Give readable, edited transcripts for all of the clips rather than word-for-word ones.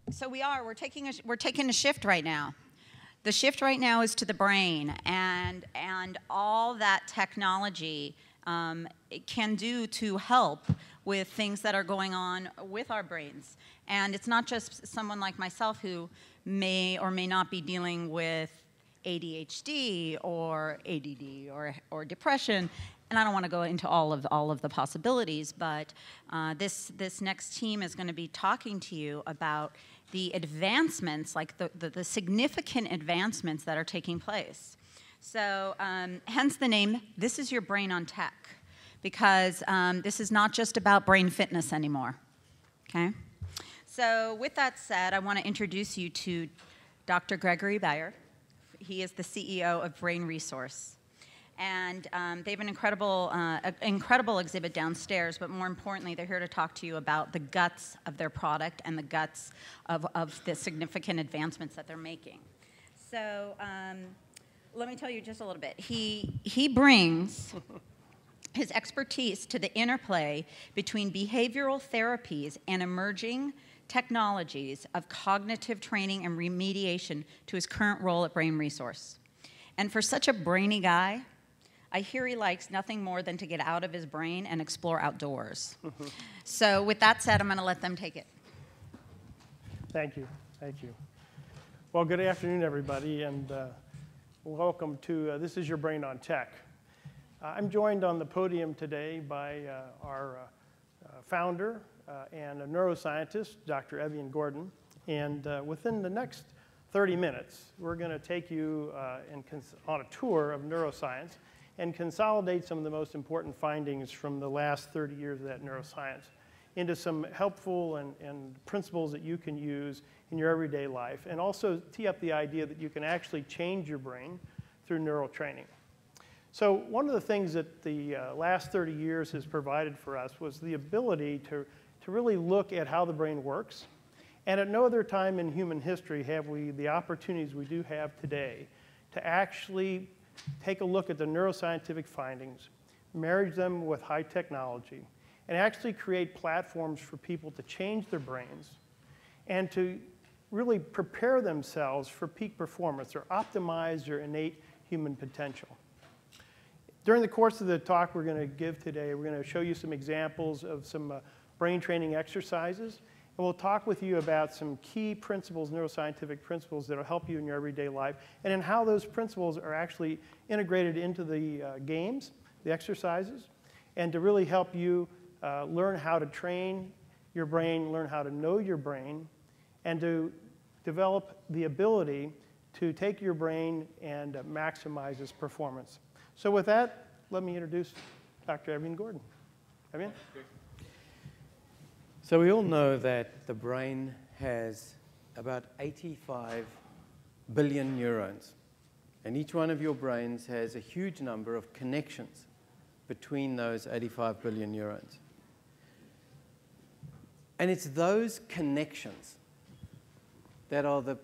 So we're taking a shift right now. The shift right now is to the brain, and all that technology it can do to help with things that are going on with our brains. And it's not just someone like myself who may or may not be dealing with ADHD or ADD or depression. And I don't want to go into all of the possibilities, but this next team is going to be talking to you about the advancements, like the significant advancements that are taking place. So hence the name, This is Your Brain on Tech, because this is not just about brain fitness anymore, okay? So with that said, I want to introduce you to Dr. Gregory Bayer. He is the CEO of Brain Resource. And they have an incredible exhibit downstairs, but more importantly, they're here to talk to you about the guts of their product and the guts of the significant advancements that they're making. So let me tell you just a little bit. He brings his expertise to the interplay between behavioral therapies and emerging technologies of cognitive training and remediation to his current role at Brain Resource. And for such a brainy guy, I hear he likes nothing more than to get out of his brain and explore outdoors. So with that said, I'm going to let them take it. Thank you. Thank you. Well, good afternoon, everybody, and welcome to This is Your Brain on Tech. I'm joined on the podium today by our founder and a neuroscientist, Dr. Evian Gordon. And within the next 30 minutes, we're going to take you on a tour of neuroscience and consolidate some of the most important findings from the last 30 years of that neuroscience into some helpful and principles that you can use in your everyday life, and also tee up the idea that you can actually change your brain through neural training. So one of the things that the last 30 years has provided for us was the ability to really look at how the brain works. And at no other time in human history have we the opportunities we do have today to actually take a look at the neuroscientific findings, marriage them with high technology, and actually create platforms for people to change their brains and to really prepare themselves for peak performance or optimize their innate human potential. During the course of the talk we're going to give today, we're going to show you some examples of some brain training exercises. And we'll talk with you about some key principles, neuroscientific principles that will help you in your everyday life, and in how those principles are actually integrated into the games, the exercises, and to really help you learn how to train your brain, learn how to know your brain, and to develop the ability to take your brain and maximize its performance. So with that, let me introduce Dr. Evian Gordon. Evian? So we all know that the brain has about 85 billion neurons. And each one of your brains has a huge number of connections between those 85 billion neurons. And it's those connections that are the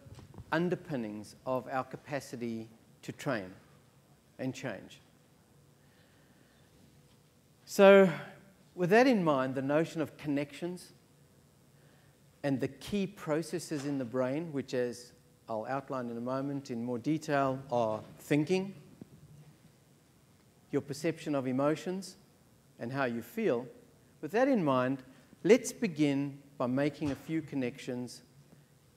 underpinnings of our capacity to train and change. So with that in mind, the notion of connections and the key processes in the brain, which, as I'll outline in a moment in more detail, are thinking, your perception of emotions, and how you feel. With that in mind, let's begin by making a few connections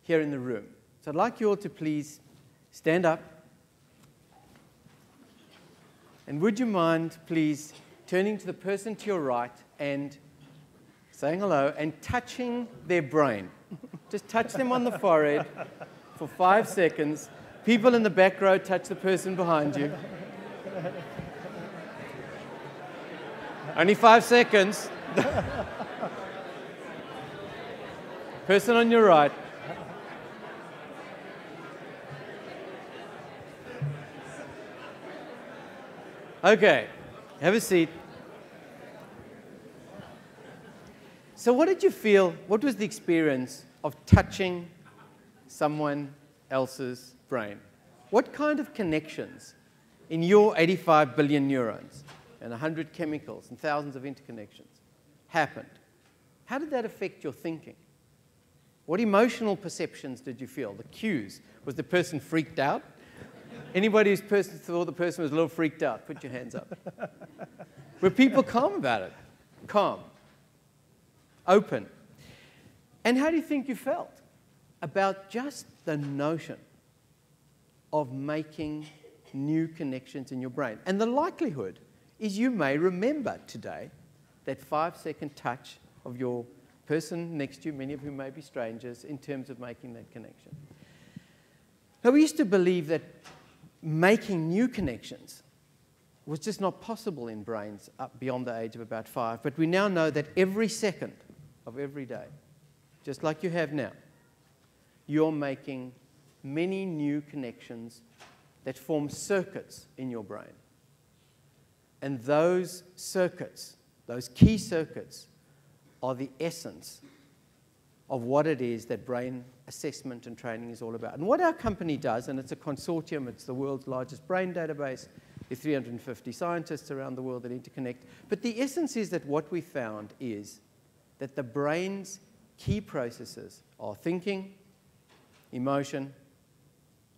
here in the room. So I'd like you all to please stand up. And would you mind, please, turning to the person to your right and saying hello and touching their brain. Just touch them on the forehead for 5 seconds. People in the back row, touch the person behind you. Only 5 seconds. Person on your right. Okay, have a seat. So what did you feel, what was the experience of touching someone else's brain? What kind of connections in your 85 billion neurons and 100 chemicals and thousands of interconnections happened? How did that affect your thinking? What emotional perceptions did you feel? The cues. Was the person freaked out? Anybody who's thought the person was a little freaked out, put your hands up. Were people calm about it? Calm. Open. And how do you think you felt about just the notion of making new connections in your brain? And the likelihood is you may remember today that 5-second touch of your person next to you, many of whom may be strangers, in terms of making that connection. Now, we used to believe that making new connections was just not possible in brains up beyond the age of about 5, but we now know that every second of every day, just like you have now, you're making many new connections that form circuits in your brain. And those circuits, those key circuits, are the essence of what it is that brain assessment and training is all about. And what our company does, and it's a consortium, it's the world's largest brain database, there's 350 scientists around the world that interconnect, but the essence is that what we found is that the brain's key processes are thinking, emotion,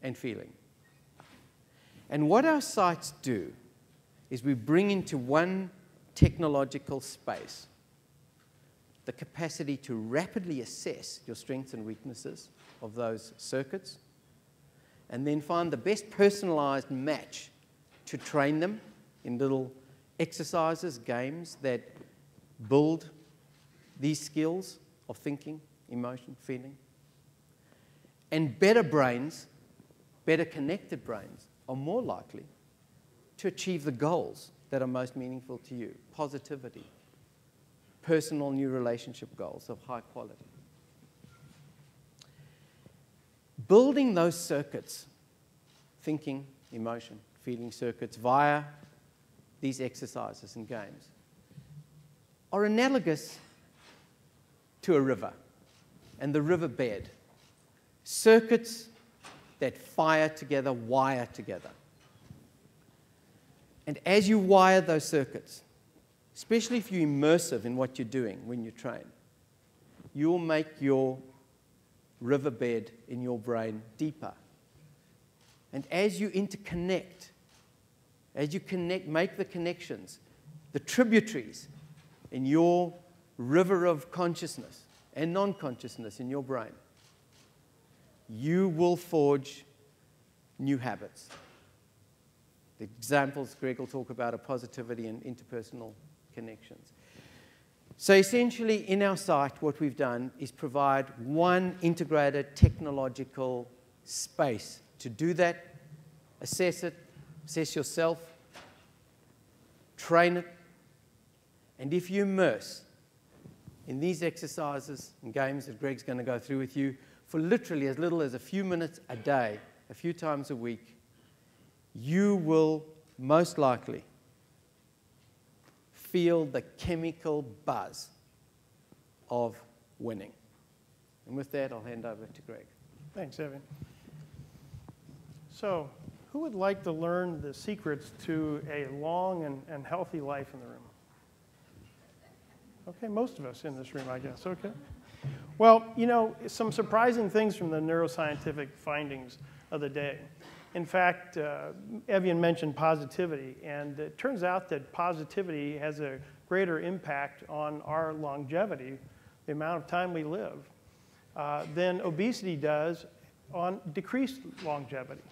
and feeling. And what our sites do is we bring into one technological space the capacity to rapidly assess your strengths and weaknesses of those circuits, and then find the best personalized match to train them in little exercises, games that build these skills of thinking, emotion, feeling. And better brains, better connected brains, are more likely to achieve the goals that are most meaningful to you. Positivity, personal new relationship goals of high quality. Building those circuits, thinking, emotion, feeling circuits via these exercises and games, are analogous to a river and the riverbed. Circuits that fire together, wire together. And as you wire those circuits, especially if you're immersive in what you're doing when you train, you'll make your riverbed in your brain deeper. And as you interconnect, as you make the connections, the tributaries in your river of consciousness and non-consciousness in your brain, you will forge new habits. The examples Greg will talk about are positivity and interpersonal connections. So essentially, in our site, what we've done is provide one integrated technological space to do that, assess it, assess yourself, train it, and if you immerse in these exercises and games that Greg's going to go through with you for literally as little as a few minutes a day, a few times a week, you will most likely feel the chemical buzz of winning. And with that, I'll hand over to Greg. Thanks, Evan. So, who would like to learn the secrets to a long and healthy life in the room? Okay, most of us in this room, I guess. Okay. Well, you know, some surprising things from the neuroscientific findings of the day. In fact, Evian mentioned positivity, and it turns out that positivity has a greater impact on our longevity, the amount of time we live, than obesity does on decreased longevity.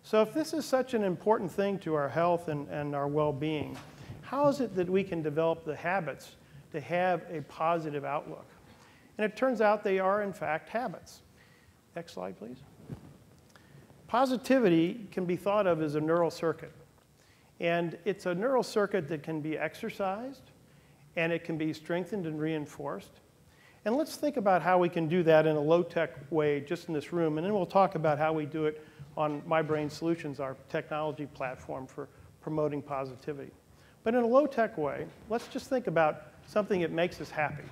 So if this is such an important thing to our health and our well-being, how is it that we can develop the habits to have a positive outlook? And it turns out they are, in fact, habits. Next slide, please. Positivity can be thought of as a neural circuit. And it's a neural circuit that can be exercised, and it can be strengthened and reinforced. And let's think about how we can do that in a low-tech way just in this room, and then we'll talk about how we do it on My Brain Solutions, our technology platform for promoting positivity. But in a low-tech way, let's just think about something that makes us happy.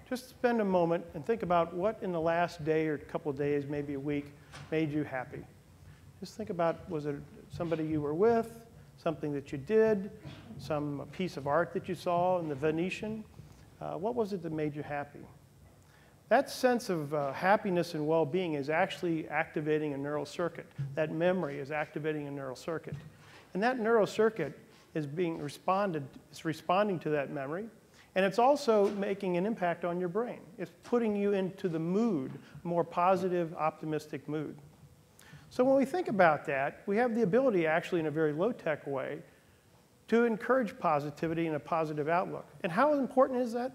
Just spend a moment and think about what in the last day or a couple of days, maybe a week, made you happy. Just think about, was it somebody you were with, something that you did, some piece of art that you saw in the Venetian? What was it that made you happy? that sense of happiness and well-being is actually activating a neural circuit. That memory is activating a neural circuit. And that neural circuit is responding to that memory, and it's also making an impact on your brain. It's putting you into the mood, a more positive, optimistic mood. So when we think about that, we have the ability actually in a very low-tech way to encourage positivity and a positive outlook. And how important is that?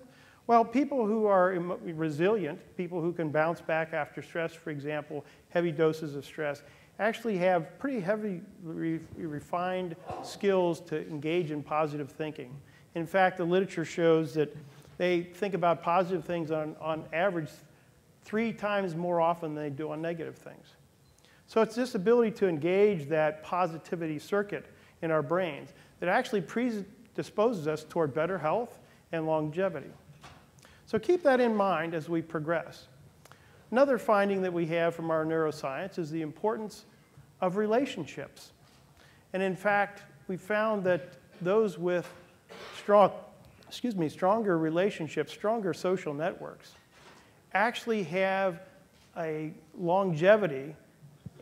Well, people who are resilient, people who can bounce back after stress, for example, heavy doses of stress, actually have pretty heavy, refined skills to engage in positive thinking. In fact, the literature shows that they think about positive things on average 3 times more often than they do on negative things. So it's this ability to engage that positivity circuit in our brains that actually predisposes us toward better health and longevity. So keep that in mind as we progress. Another finding that we have from our neuroscience is the importance of relationships. And in fact, we found that those with stronger relationships, stronger social networks, actually have a longevity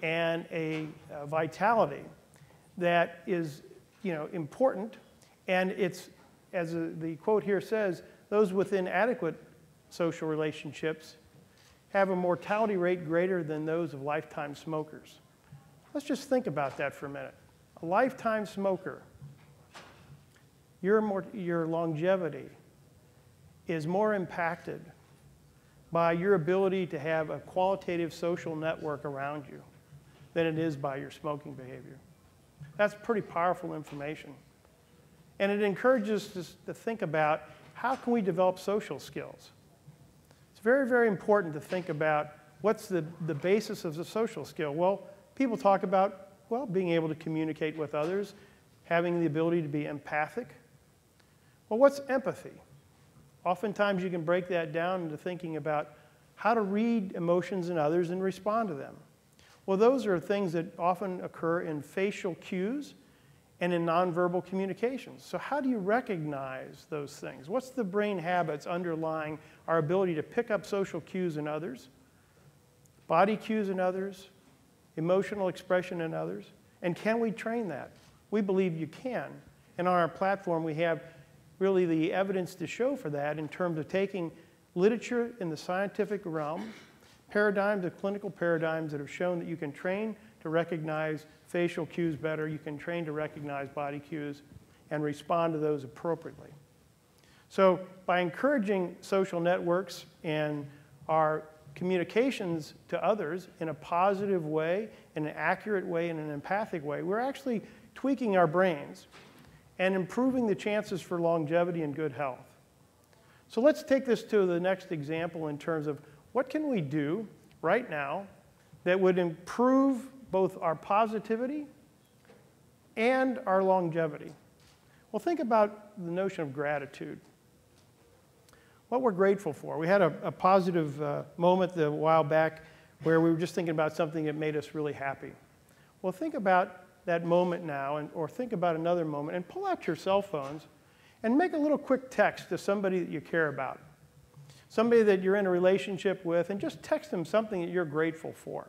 and a vitality that is, important. And it's, as the quote here says, those with inadequate social relationships have a mortality rate greater than those of lifetime smokers. Let's just think about that for a minute. A lifetime smoker, your longevity is more impacted by your ability to have a qualitative social network around you than it is by your smoking behavior. That's pretty powerful information. And it encourages us to think about how can we develop social skills. It's very, very important to think about what's the basis of the social skill. Well, people talk about, being able to communicate with others, having the ability to be empathic. Well, what's empathy? Oftentimes you can break that down into thinking about how to read emotions in others and respond to them. Well, those are things that often occur in facial cues and in nonverbal communications. So how do you recognize those things? What's the brain habits underlying our ability to pick up social cues in others, body cues in others, emotional expression in others? And can we train that? We believe you can. And on our platform, we have really the evidence to show for that in terms of taking literature in the scientific realm, paradigms, the clinical paradigms that have shown that you can train to recognize facial cues better, you can train to recognize body cues and respond to those appropriately. So by encouraging social networks and our communications to others in a positive way, in an accurate way, in an empathic way, we're actually tweaking our brains and improving the chances for longevity and good health. So let's take this to the next example in terms of what can we do right now that would improve both our positivity and our longevity. Well, think about the notion of gratitude. What we're grateful for. We had a positive moment a while back where we were just thinking about something that made us really happy. Well, think about that moment now, or think about another moment, and pull out your cell phones and make a little quick text to somebody that you care about, somebody that you're in a relationship with, and just text them something that you're grateful for.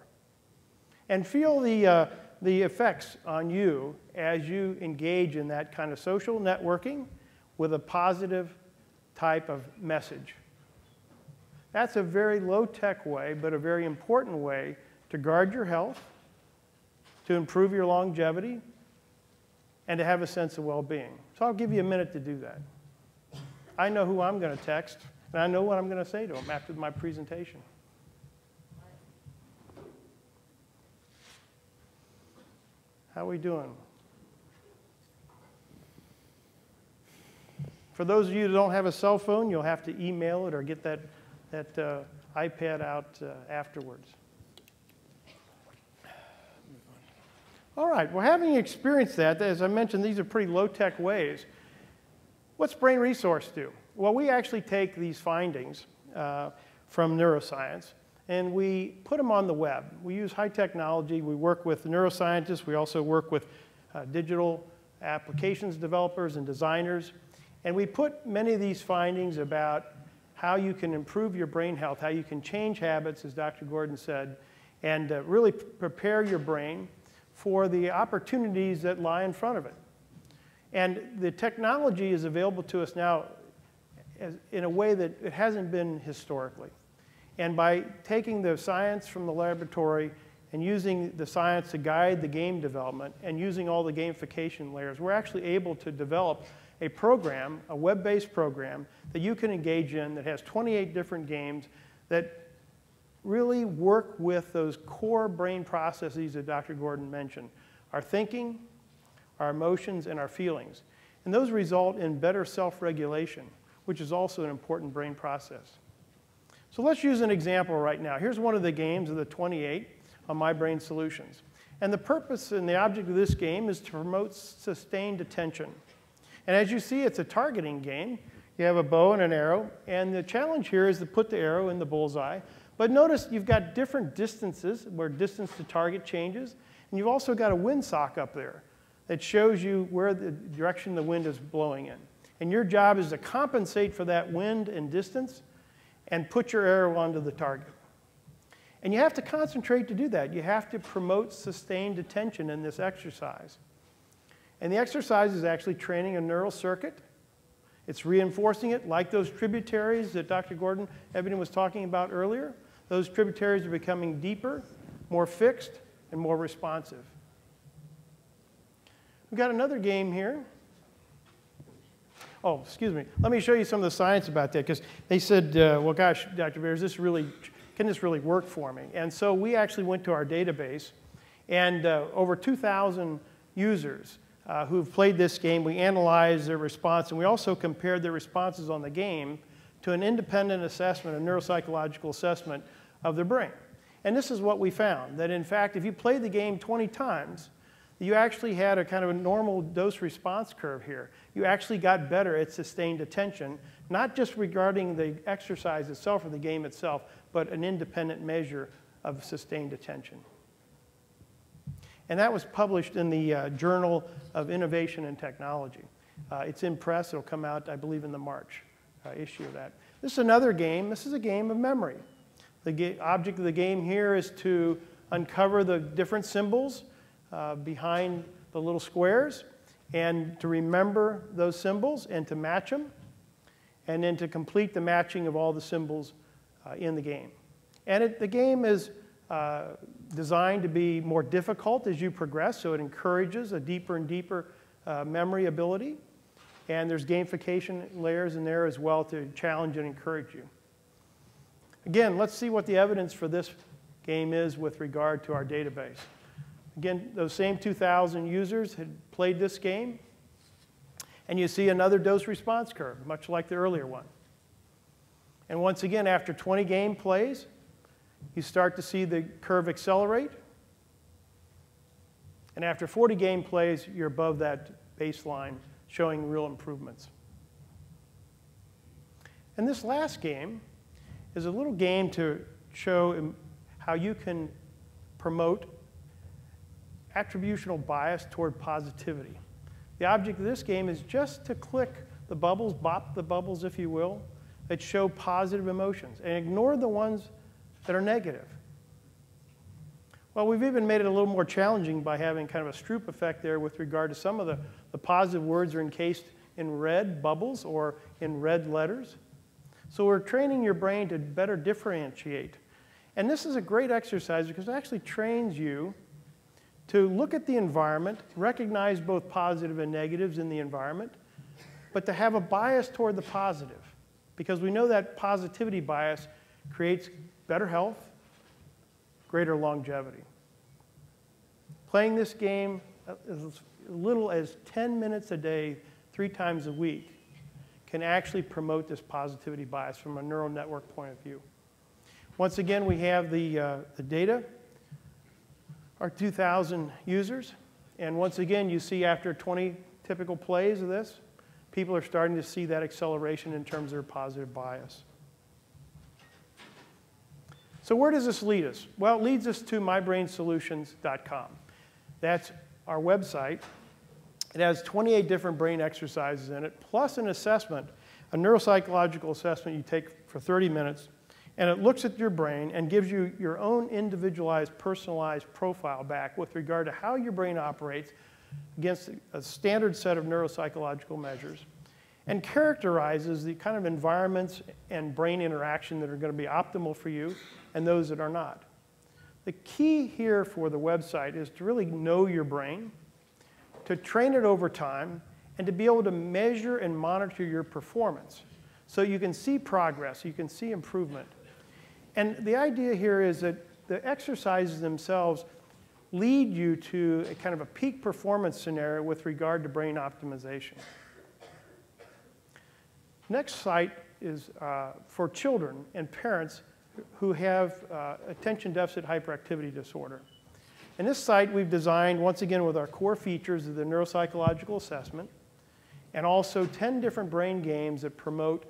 And feel the effects on you as you engage in that kind of social networking with a positive type of message. That's a very low-tech way, but a very important way to guard your health, to improve your longevity, and to have a sense of well-being. So I'll give you a minute to do that. I know who I'm going to text, and I know what I'm going to say to them after my presentation. How are we doing? For those of you who don't have a cell phone, you'll have to email it or get that iPad out afterwards. All right, well, having experienced that, as I mentioned, these are pretty low-tech ways. What's Brain Resource do? Well, we actually take these findings from neuroscience and we put them on the web. We use high technology. We work with neuroscientists. We also work with digital applications developers and designers. And we put many of these findings about how you can improve your brain health, how you can change habits, as Dr. Gordon said, and really prepare your brain for the opportunities that lie in front of it. And the technology is available to us now in a way that it hasn't been historically. And by taking the science from the laboratory and using the science to guide the game development and using all the gamification layers, we're actually able to develop a program, a web-based program, that you can engage in that has 28 different games that really work with those core brain processes that Dr. Gordon mentioned, our thinking, our emotions, and our feelings. And those result in better self-regulation, which is also an important brain process. So let's use an example right now. Here's one of the games of the 28 on My Brain Solutions. And the purpose and the object of this game is to promote sustained attention. And as you see, it's a targeting game. You have a bow and an arrow, and the challenge here is to put the arrow in the bullseye. But notice you've got different distances where distance to target changes, and you've also got a windsock up there that shows you where the direction the wind is blowing in. And your job is to compensate for that wind and distance and put your arrow onto the target. And you have to concentrate to do that. You have to promote sustained attention in this exercise. And the exercise is actually training a neural circuit. It's reinforcing it, like those tributaries that Dr. Gordon Ebony was talking about earlier. Those tributaries are becoming deeper, more fixed, and more responsive. We've got another game here. Oh, excuse me. Let me show you some of the science about that, because they said, well, gosh, Dr. Bear, can this really work for me? And so we actually went to our database, and over 2,000 users who've played this game, we analyzed their response, and we also compared their responses on the game to an independent assessment, a neuropsychological assessment of their brain. And this is what we found, that in fact, if you played the game 20 times, you actually had a kind of a normal dose-response curve here. You actually got better at sustained attention, not just regarding the exercise itself or the game itself, but an independent measure of sustained attention. And that was published in the Journal of Innovation and Technology. It's in press. It'll come out, I believe, in the March issue of that. This is another game. This is a game of memory. The object of the game here is to uncover the different symbols behind the little squares and to remember those symbols and to match them, and then to complete the matching of all the symbols in the game. And the game is designed to be more difficult as you progress, so it encourages a deeper and deeper memory ability. And there's gamification layers in there as well to challenge and encourage you. Again, let's see what the evidence for this game is with regard to our database. Again, those same 2,000 users had played this game, and you see another dose-response curve, much like the earlier one. And once again, after 20 game plays, you start to see the curve accelerate. And after 40 game plays, you're above that baseline, showing real improvements. And this last game is a little game to show how you can promote attributional bias toward positivity. The object of this game is just to click the bubbles, bop the bubbles, if you will, that show positive emotions, and ignore the ones that are negative. Well, we've even made it a little more challenging by having kind of a Stroop effect there with regard to some of the positive words are encased in red bubbles or in red letters. So we're training your brain to better differentiate. And this is a great exercise because it actually trains you to look at the environment, recognize both positive and negatives in the environment, but to have a bias toward the positive, because we know that positivity bias creates better health, greater longevity. Playing this game as little as 10 minutes a day, 3 times a week, can actually promote this positivity bias from a neural network point of view. Once again, we have the data, our 2,000 users, and once again, you see after 20 typical plays of this, people are starting to see that acceleration in terms of their positive bias. So where does this lead us? Well, it leads us to mybrainsolutions.com. That's our website. It has 28 different brain exercises in it, plus an assessment a neuropsychological assessment you take for 30 minutes, and it looks at your brain and gives you your own individualized, personalized profile back with regard to how your brain operates against a standard set of neuropsychological measures, and characterizes the kind of environments and brain interaction that are going to be optimal for you and those that are not. The key here for the website is to really know your brain, to train it over time, and to be able to measure and monitor your performance so you can see progress, you can see improvement. And the idea here is that the exercises themselves lead you to a kind of a peak performance scenario with regard to brain optimization. Next site is for children and parents who have attention deficit hyperactivity disorder. And this site we've designed, once again, with our core features of the neuropsychological assessment, and also 10 different brain games that promote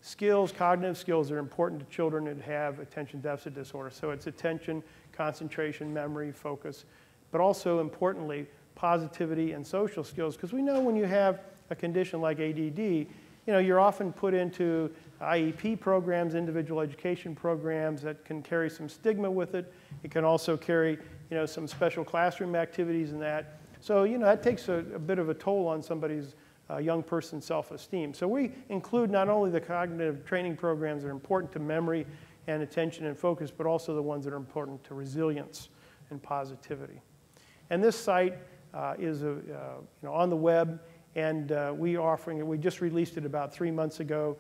skills, cognitive skills that are important to children that have attention deficit disorder. So it's attention, concentration, memory, focus, but also, importantly, positivity and social skills. Because we know when you have a condition like ADD, you're often put into IEP programs, individual education programs that can carry some stigma with it. It can also carry, some special classroom activities and that. So, that takes a bit of a toll on somebody's young person's self-esteem. So we include not only the cognitive training programs that are important to memory and attention and focus, but also the ones that are important to resilience and positivity. And this site is on the web. And we just released it about 3 months ago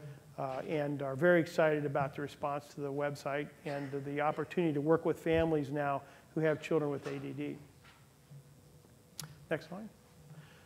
and are very excited about the response to the website and the opportunity to work with families now who have children with ADD. Next slide.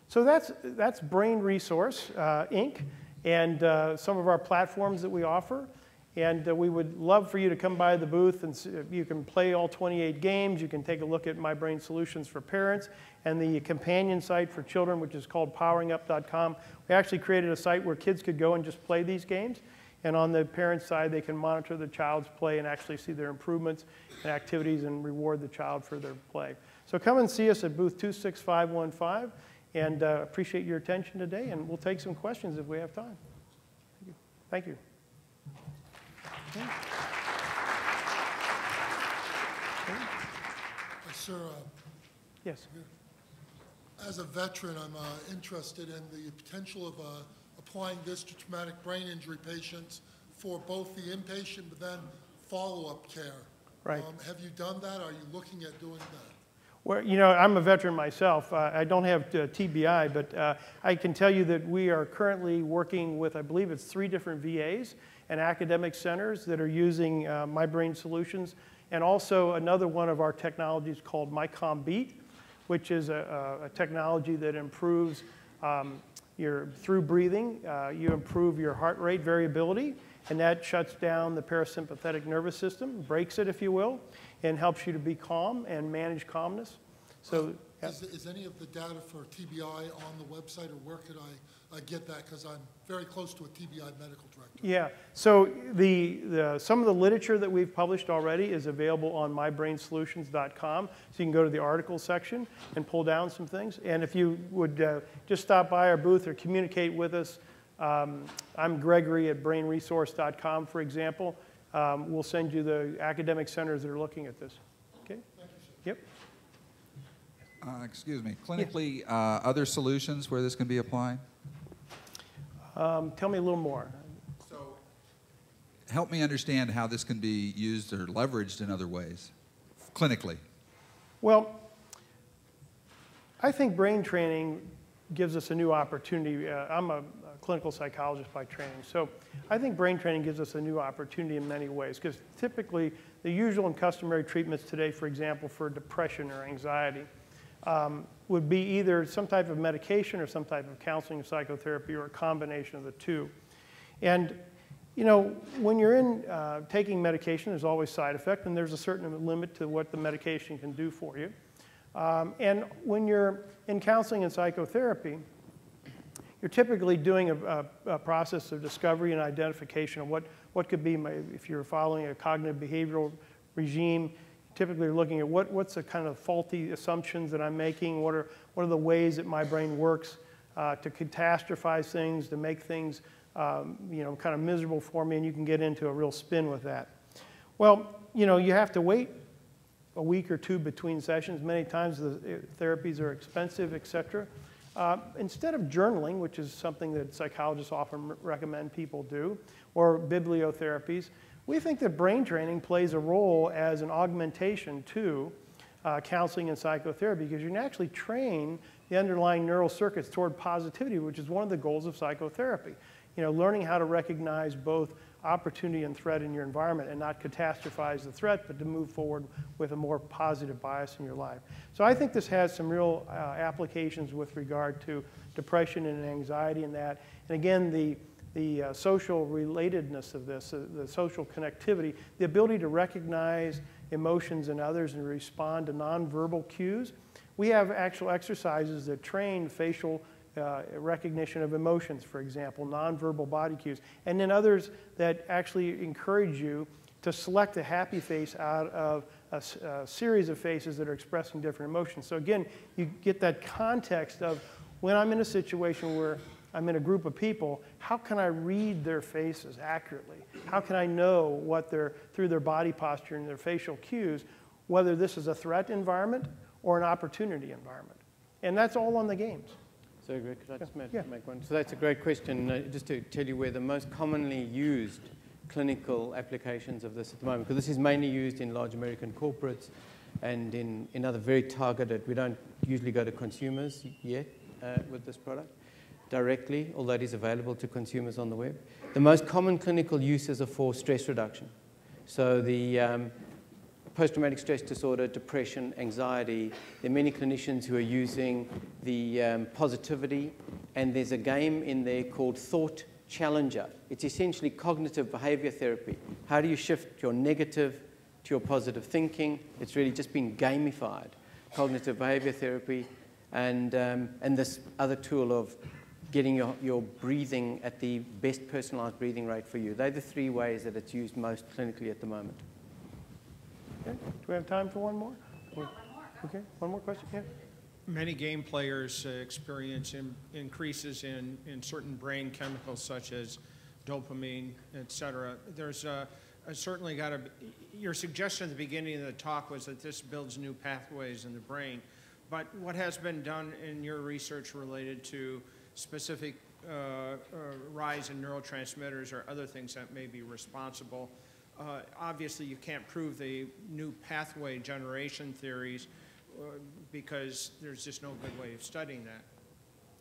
So that's Brain Resource, Inc., and some of our platforms that we offer. And we would love for you to come by the booth, and you can play all 28 games. You can take a look at My Brain Solutions for Parents and the companion site for children, which is called poweringup.com. We actually created a site where kids could go and just play these games. And on the parent side, they can monitor the child's play and actually see their improvements and activities and reward the child for their play. So come and see us at booth 26515, and appreciate your attention today, and we'll take some questions if we have time. Thank you. Okay. Sir, yes. As a veteran, I'm interested in the potential of applying this to traumatic brain injury patients for both the inpatient but then follow-up care. Right. Have you done that? Are you looking at doing that? Well, I'm a veteran myself. I don't have TBI, but I can tell you that we are currently working with, I believe it's 3 different VAs and academic centers that are using My Brain Solutions, and also another one of our technologies called MyComBeat, which is a technology that improves through breathing, you improve your heart rate variability, and that shuts down the parasympathetic nervous system, breaks it, if you will, and helps you to be calm and manage calmness. So, is any of the data for TBI on the website, or where could I get that? Because I'm very close to a TBI medical director. Yeah, so some of the literature that we've published already is available on mybrainsolutions.com. So you can go to the article section and pull down some things. And if you would just stop by our booth or communicate with us, I'm Gregory at brainresource.com, for example. We'll send you the academic centers that are looking at this. Okay? Thank you, sir. Yep. Excuse me. Clinically, other solutions where this can be applied? Tell me a little more. So, help me understand how this can be used or leveraged in other ways, clinically. Well, I think brain training gives us a new opportunity. I'm a clinical psychologist by training, so I think brain training gives us a new opportunity in many ways, because typically the usual and customary treatments today, for example, for depression or anxiety, would be either some type of medication or some type of counseling, psychotherapy, or a combination of the two. And when you're taking medication, there's always side effect, and there's a certain limit to what the medication can do for you. And when you're in counseling and psychotherapy, you're typically doing a process of discovery and identification of what could be, if you're following a cognitive behavioral regime, typically you're looking at what's the kind of faulty assumptions that I'm making, what are the ways that my brain works to catastrophize things, to make things you know, kind of miserable for me, and you can get into a real spin with that. Well, you know, you have to wait a week or two between sessions. Many times the therapies are expensive, et cetera. Instead of journaling, which is something that psychologists often recommend people do, or bibliotherapies, we think that brain training plays a role as an augmentation to counseling and psychotherapy, because you can actually train the underlying neural circuits toward positivity, which is one of the goals of psychotherapy. You know, learning how to recognize both opportunity and threat in your environment and not catastrophize the threat, but to move forward with a more positive bias in your life. So I think this has some real applications with regard to depression and anxiety and that. And again, the social relatedness of this, the social connectivity, the ability to recognize emotions in others and respond to nonverbal cues. We have actual exercises that train facial recognition of emotions, for example, nonverbal body cues, and then others that actually encourage you to select a happy face out of a series of faces that are expressing different emotions. So again, you get that context of when I'm in a situation where I'm in a group of people, how can I read their faces accurately? How can I know what they're, through their body posture and their facial cues, whether this is a threat environment or an opportunity environment? And that's all on the games. So, Greg, could I just make one? So that's a great question. Just to tell you where the most commonly used clinical applications of this at the moment, because this is mainly used in large American corporates and in other very targeted, we don't usually go to consumers yet with this product directly, although it is available to consumers on the web. The most common clinical uses are for stress reduction. So the post-traumatic stress disorder, depression, anxiety, there are many clinicians who are using the positivity, and there's a game in there called Thought Challenger. It's essentially cognitive behavior therapy. How do you shift your negative to your positive thinking? It's really just been gamified. Cognitive behavior therapy and this other tool of getting your breathing at the best personalized breathing rate for you. They're the three ways that it's used most clinically at the moment. Okay. Do we have time for one more? Yeah, one more. Okay, one more question? Yeah. Many game players experience increases in certain brain chemicals such as dopamine, et cetera. There's certainly got to be, your suggestion at the beginning of the talk was that this builds new pathways in the brain. But what has been done in your research related to specific rise in neurotransmitters or other things that may be responsible? Obviously, you can't prove the new pathway generation theories because there's just no good way of studying that.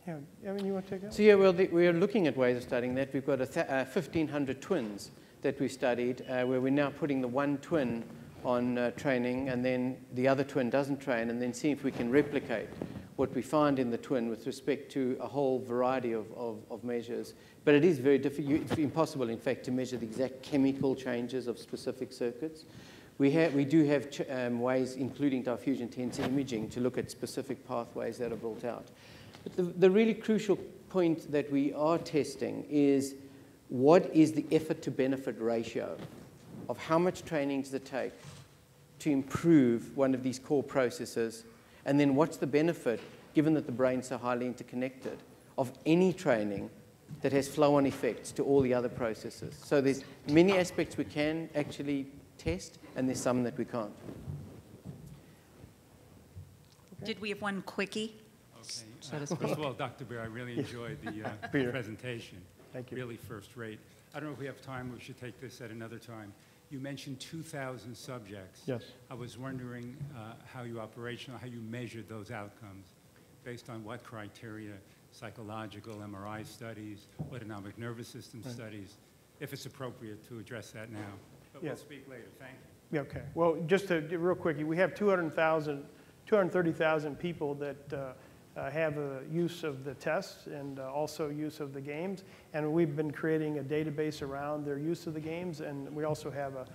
Yeah, Evan, you want to take that? So yeah, well, we are looking at ways of studying that. We've got 1,500 twins that we studied, where we're now putting the one twin on training, and then the other twin doesn't train, and then see if we can replicate what we find in the twin with respect to a whole variety of measures. But it is very difficult, it's impossible, in fact, to measure the exact chemical changes of specific circuits. We do have ways, including diffusion tensor imaging, to look at specific pathways that are built out. But the really crucial point that we are testing is what is the effort to benefit ratio of how much training does it take to improve one of these core processes, and then what's the benefit, given that the brain's so highly interconnected, of any training that has flow-on effects to all the other processes. So there's many aspects we can actually test, and there's some that we can't. Did we have one quickie? Okay. First of all, Dr. Bear, I really enjoyed the presentation. Thank you. Really first rate. I don't know if we have time. We should take this at another time. You mentioned 2,000 subjects. Yes. I was wondering how you measured those outcomes, based on what criteria, psychological, MRI studies, autonomic nervous system studies, if it's appropriate to address that now. But we'll speak later. Thank you. Yeah, okay. Well, just to real quick, we have 230,000 people that have a use of the tests and also use of the games. And we've been creating a database around their use of the games. And we also have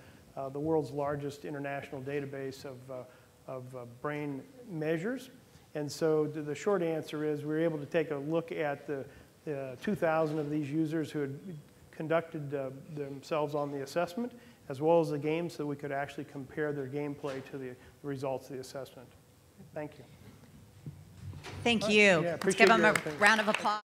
the world's largest international database of brain measures. And so the short answer is we were able to take a look at the 2,000 of these users who had conducted themselves on the assessment, as well as the games, so we could actually compare their gameplay to the results of the assessment. Thank you. Thank you. Yeah, Let's give them a appreciate your round of applause.